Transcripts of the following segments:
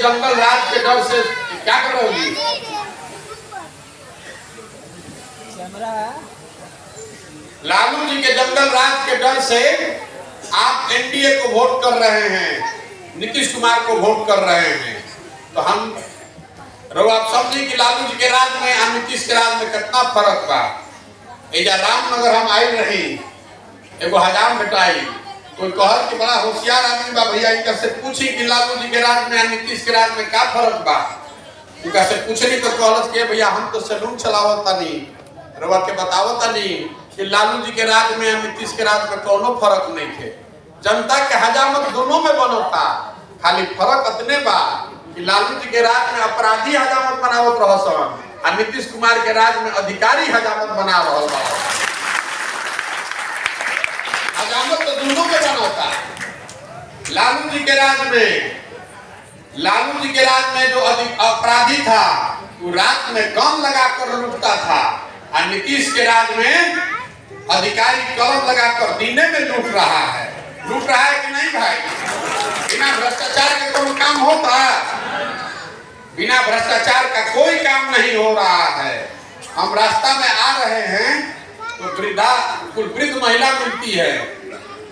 जंगल राज के डर से क्या करोगी? लालू जी के जंगल राज के डर से आप एनडीए को वोट कर रहे हैं, नीतीश कुमार को वोट कर रहे हैं। तो हम आप समझी कि लालू जी के राज में और नीतीश के राज में कितना फर्क बा। एजा रामनगर हम आई रही, एगो हजाम बेटाई, कोई कहल कि बड़ा होशियार आदमी बा भैया, इनका से पूछी कि लालू जी के राज में और नीतीश के राज में क्या फर्क बा। उनका से पूछनी तो कहलत कि भैया हम तो सैलून चलावत तानी, रवा के बतावत तानी कि लालू जी के राज में और नीतीश के राज में कोनो फर्क नहीं थे। जनता के हजामत दोनों में बनता, खाली फर्क इतने बा कि लालू जी के राज में अपराधी हजामत बनावत रहसन और नीतीश कुमार के राज में अधिकारी हजामत बना रहल बा। हजामत तो दोनों के बनता। लालू जी के राज में जो अपराधी था वो रात में गन लगाकर लूटता था, और नीतीश के राज में अधिकारी कलम लगाकर दिने में लूट रहा है कि नहीं भाई? बिना भ्रष्टाचार के कोई काम होता? बिना भ्रष्टाचार का कोई काम नहीं हो रहा है। हम रास्ता में आ रहे हैं तो वृद्ध महिला मिलती है,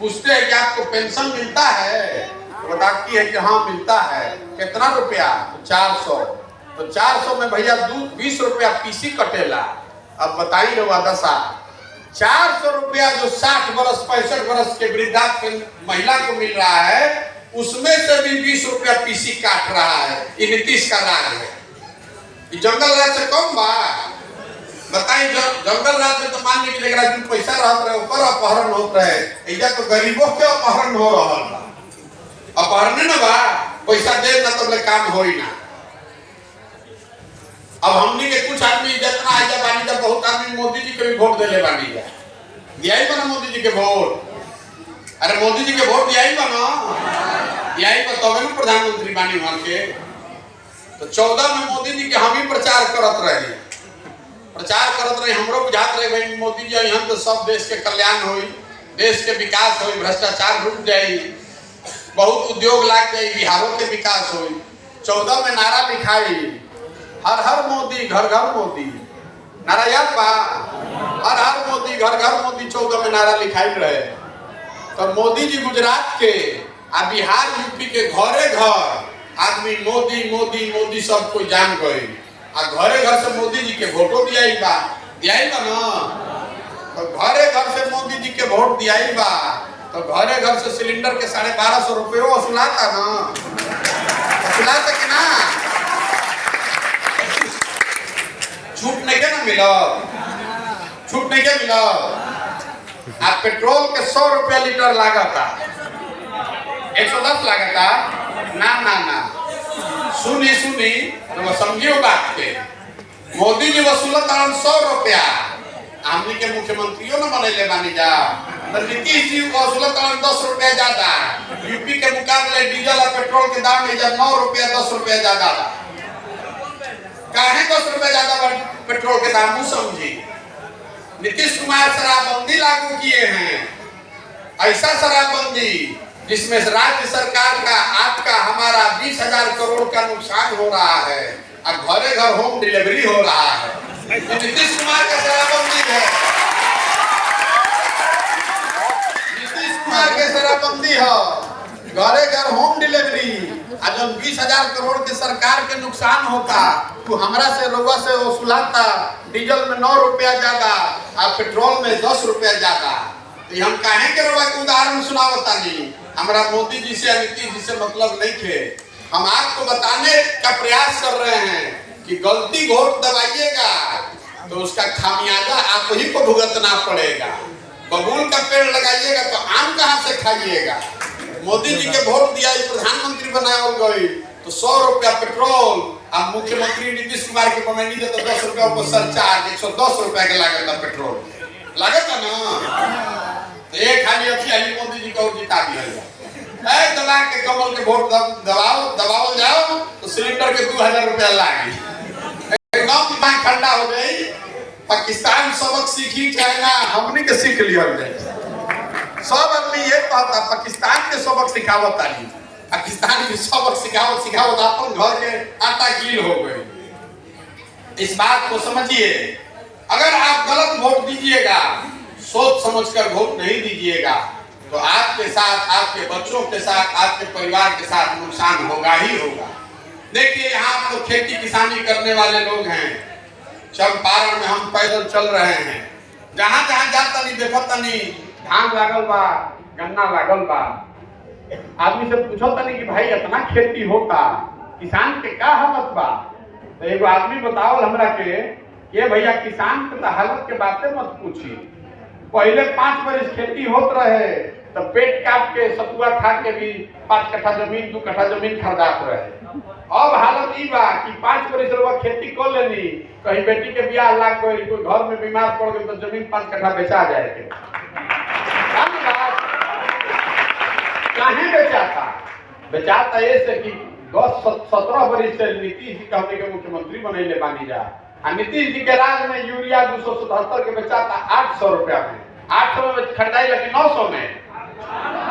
पूछते हैं कि आपको पेंशन मिलता है? तो बताती है कि हाँ मिलता है। कितना रुपया? तो 400। तो 400 में भैया 20 रुपया पीसी कटेला। अब बताइए रवा दशा, 400 रुपया जो 60 वर्ष 65 वर्ष के वृद्धा महिला को मिल रहा है, उसमें से भी 20 रुपया पीसी काट रहा है। ये नीतीश का राज है। ये जंगल राज से कम बा? बताइए, जंगल राज में तो मान ली कि जो पैसा रहता रहे ऊपर अपहरण होता है, ऐसा तो गरीबों के अपहरण हो रहा है। अपहरण न बा, पैसा दे ना तो काम हो ही ना। अब हमने के कुछ आदमी जितना आजा बानी जा, बहुत आदमी मोदी जी के भी वोट देले बानी जा, दियाई बना मोदी जी के वोट। अरे मोदी जी के वोट दियाई बना, दियाई पर तब ना प्रधानमंत्री बानी वहां के। तो 14 में मोदी जी के हम ही प्रचार करत रहे, हमरो बुझात रहे भाई मोदी जी यहाँ तो सब देश के कल्याण होई, देश के विकास होई, भ्रष्टाचार रुक जाई, बहुत उद्योग लाग जाई, बिहारों के विकास होई। 14 में नारा लिखाई, हर हर मोदी घर घर मोदी, नारा याद बा? हर हर मोदी घर घर मोदी 14 में नारा लिखाई रहे। तो मोदी जी गुजरात के आ बिहार यूपी के घरे घर आदमी मोदी मोदी मोदी सब कोई जान गए, आ घरे घर से मोदी जी के वोटो दियाई बा ना। तो घरे घर से मोदी जी के वोट दियाई बा, तो घरे घर से सिलेंडर के 1250 रुपये वसूलाता ना, वसूलाता कि ना? छूट नहीं के ना मिला, छूट नहीं के मिला। आप पेट्रोल के 100 रुपया लीटर लागता, 110 लागता ना ना ना। सुनी तो समझियो बात के, मोदी जी वसूलत 100 रुपया, हमनी के मुख्यमंत्रियों न बनैले बानी जा। तो नीतीश जी वसूलत 10 रुपया ज्यादा। यूपी के मुकाबले डीजल और पेट्रोल के दाम में 9 रुपया 10 रुपया ज्यादा। काहे 10 रुपया ज्यादा पेट्रोल के दाम? वो समझी, नीतीश कुमार शराबबंदी लागू किए हैं, ऐसा शराबबंदी जिसमें राज्य सरकार का आपका हमारा 20,000 करोड़ का नुकसान हो रहा है, और घरे घर होम डिलीवरी हो रहा है। नीतीश कुमार का शराबबंदी है, नीतीश कुमार के शराबबंदी है, घरे घर होम डिलीवरी। आज 20,000 करोड़ के सरकार के नुकसान होता, तो हमरा से रोगा से वसूलाता डीजल में 9 रुपया ज्यादा और पेट्रोल में 10 रुपया ज्यादा। तो हम काहे के रोगा के उदाहरण सुनावता नहीं? हमारा मोदी जी से नीतीश जी से मतलब नहीं थे। हम आपको बताने का प्रयास कर रहे हैं कि गलती वोट दबाइएगा तो उसका खामियाजा आप ही को भुगतना पड़ेगा। बबूल का पेड़ लगाइएगा तो आम कहाँ से खाइएगा? मोदी जी के वोट दिया, प्रधानमंत्री बनाया गई तो 100 रुपया पेट्रोल, अब मुख्यमंत्री नीतीश कुमार की कमेटी दे तो 10 रुपया को सरचार्ज, 110 रुपया के लागत पेट्रोल लागत ना। तो एक खाली अभी मोदी जी को जिता दिया, दबा के कमल के वोट दबाओ जाओ तो सिलेंडर के 2000 रुपया लागी, एकदम दिमाग ठंडा हो गई। पाकिस्तान सबक सीखी, चाइना हमने के सीख लिया। सब आदमी ये कहता पाकिस्तान के सबक सिखावत ताली, किसान की सबक सिखाओ अपन घर के आटा कील हो गई। इस बात को समझिए, अगर आप गलत वोट दीजिएगा, सोच समझकर वोट नहीं दीजिएगा, तो आपके साथ, आपके बच्चों के साथ, आपके परिवार के साथ नुकसान होगा ही होगा। देखिए यहाँ तो खेती किसानी करने वाले लोग हैं, चंपारण में हम पैदल चल रहे हैं, जहाँ जहाँ जाता नहीं देखता नहीं, धान लागल बा, गन्ना लागल बा। आदमी से पूछो तनी कि भाई इतना खेती होता, किसान के का हालत बा? तो एगो आदमी बताओ हमरा के, ये भैया किसान के तो हालत के बातें मत पूछी। पहले 5 बरस खेती होत रहे तो पेट काट के सतुआ खा के भी 5 कट्ठा जमीन 2 कट्ठा जमीन खरीदात रहे। अब हालत ई बा कि 5 बरस रउआ खेती कर लेनी, कहीं बेटी के ब्याह लाग गई, कोई घर में बीमार पड़ गई तो जमीन 5 कट्ठा बेचा जाए। काहे बेचाता? बेचाता ऐसे कि 10-17 बरस से नीतीश जी हमने के मुख्यमंत्री बनैले बानी जा, आ नीतीश जी के राज में यूरिया 277 के बेचाता 800 रुपया में। 800 में खरीदाई लगी 900 में,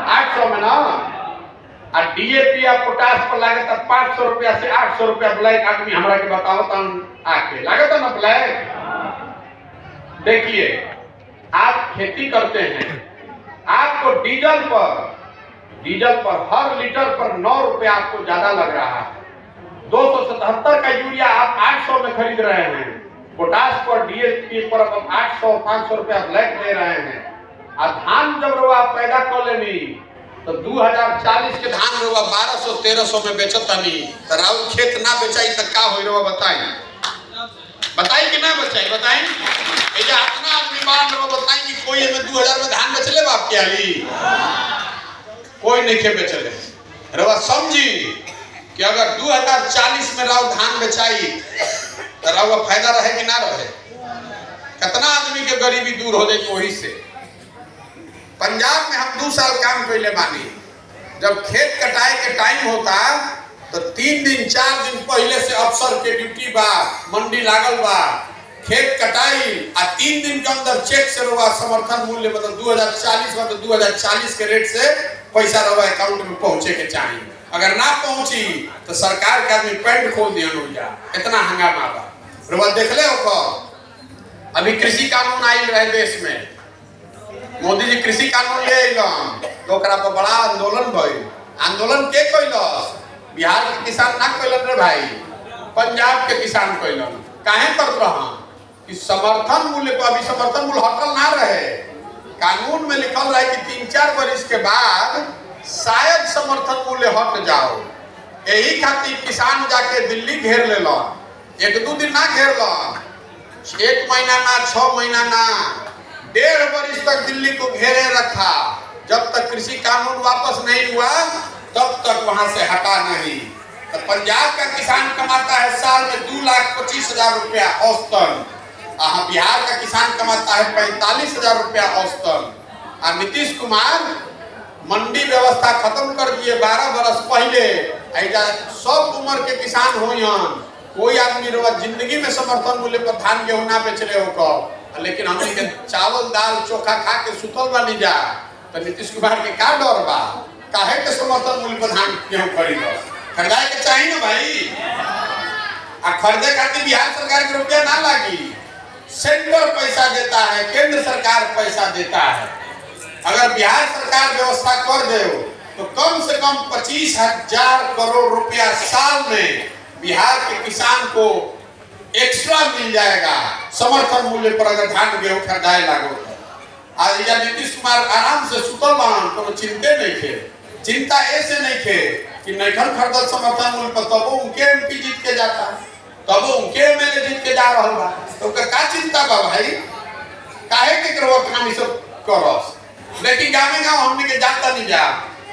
800 में ना। आ डीएपी या पोटास पर लागत 500 रुपया से 800 रुपया। ब्लैक आदमी हमरा के बताओ तन आके लागत ना ब्लैक। देखिए आप खेती करते हैं, आपको डीजल पर हर लीटर पर 9 रुपया आपको ज्यादा लग रहा है। 277 का यूरिया आप 800 में खरीद रहे हैं, पोटास पर डीएपी पर 800-500 रुपया ब्लैक दे रहे हैं। और धान जब रुआ पैदा कर लेनी तो 2040 के धान रुआ 1200-1300 में बेचतनी, तो राउर खेत ना बेचाई तो का होई रुआ बताई कि ना बेचाई? बताई एजा अपना आदमी मान रुआ बताई कि कोई में 2000 में धान बेचले बाप के आली? कोई नहीं के बेचले। रुआ समझी कि अगर 2040 में राव धान बेचाई तो राव फायदा रहे कि ना रहे? कितना आदमी के गरीबी दूर हो जाए वही से। पंजाब में हम 2 साल काम कैले बानी, जब खेत कटाई के टाइम होता तो 3 दिन 4 दिन पहले से अफसर के ड्यूटी बा, मंडी लागल बा, खेत कटाई आ 3 दिन के अंदर चेक से रुआ समर्थन मूल्य मतलब 2040 में तो 2040 के रेट से पैसा रुआ अकाउंट में पहुंचे के चाहिए। अगर ना पहुंची तो सरकार के आदमी पेंट खोल दिया जा, इतना हंगामा बा। रुआ देखले हो अभी कृषि कानून आई रहे देश में, मोदी जी कृषि कानून ले अइलन तो ओकरा पर बड़ा आंदोलन भइल। आंदोलन के कइलस? बिहार के किसान ना कइलन रे भाई, पंजाब के किसान कइलन। काहे करत रहन कि समर्थन मूल्य पर अभी समर्थन मूल्य हटल ना रहे। कानून में लिखल रहे कि 3-4 बरस के बाद शायद समर्थन मूल्य हट जाओ। यही खातिर किसान जाके दिल्ली घेर लेलन, 1-2 दिन ना घेरलन, 1 महीना ना, 6 महीना ना, 1.5 बरस तक दिल्ली को घेरे रखा। जब तक कृषि कानून वापस नहीं हुआ तब तक वहां से हटा नहीं। तो पंजाब का किसान कमाता है साल में 2,25,000 रुपया औसतन, बिहार का किसान कमाता है 45,000 रुपया औसतन। और नीतीश कुमार मंडी व्यवस्था खत्म कर दिए 12 बरस पहले। ऐसा सब उम्र के किसान होयन, कोई आदमी रोज जिंदगी में समर्थन मूल्य पर धान गेहूं ना बेचले हो, लेकिन हमने के चावल दाल चोखा खा के सुतल बानी जा। तो नीतीश कुमार के का डर बा? काहे के समर्थन मूल्य पर धान गेहूं खरीदाए के चाहिए ना भाई। आ खरीदे खातिर बिहार सरकार के रुपया ना लागी, सेंटर पैसा देता है, केंद्र सरकार पैसा देता है। अगर बिहार सरकार व्यवस्था कर दे तो कम से कम 25,000 करोड़ रुपया साल में बिहार के किसान को एक्स्ट्रा मिल जाएगा समर्थन मूल्य पर। अगर धान गेहूं खरीदाए लागो आज या नीतीश कुमार आराम से सुतल बान, कोनो चिंते नहीं थे। चिंता ऐसे नहीं थे कि नैखन खरीदल समर्थन मूल्य पर, तब उनके एमपी जीत के जाता, तब उनके एमएलए जीत के जा रहा बा। तो का चिंता बा भाई? काहे के करवा काम ई सब करस? लेकिन गाँव हमने के जाता नहीं जा